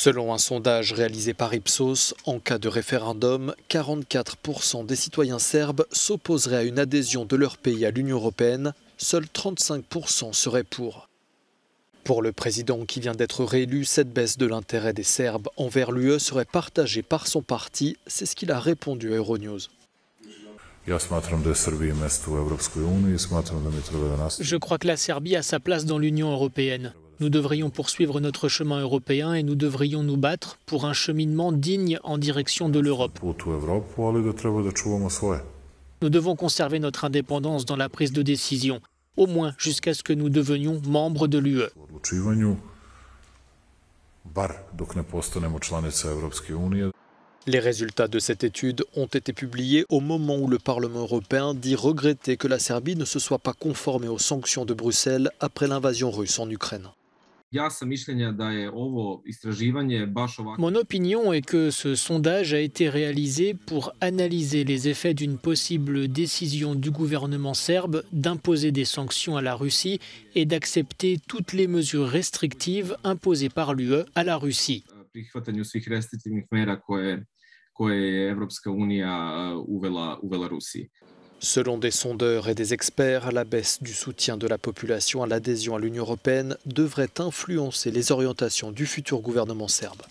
Selon un sondage réalisé par Ipsos, en cas de référendum, 44% des citoyens serbes s'opposeraient à une adhésion de leur pays à l'Union européenne, seuls 35% seraient pour. Pour le président qui vient d'être réélu, cette baisse de l'intérêt des Serbes envers l'UE serait partagée par son parti, c'est ce qu'il a répondu à Euronews. Je crois que la Serbie a sa place dans l'Union européenne. Nous devrions poursuivre notre chemin européen et nous devrions nous battre pour un cheminement digne en direction de l'Europe. Nous devons conserver notre indépendance dans la prise de décision, au moins jusqu'à ce que nous devenions membres de l'UE. Les résultats de cette étude ont été publiés au moment où le Parlement européen dit regretter que la Serbie ne se soit pas conformée aux sanctions de Bruxelles après l'invasion russe en Ukraine. Mon opinion est que ce sondage a été réalisé pour analyser les effets d'une possible décision du gouvernement serbe d'imposer des sanctions à la Russie et d'accepter toutes les mesures restrictives imposées par l'UE à la Russie. Selon des sondeurs et des experts, la baisse du soutien de la population à l'adhésion à l'Union européenne devrait influencer les orientations du futur gouvernement serbe.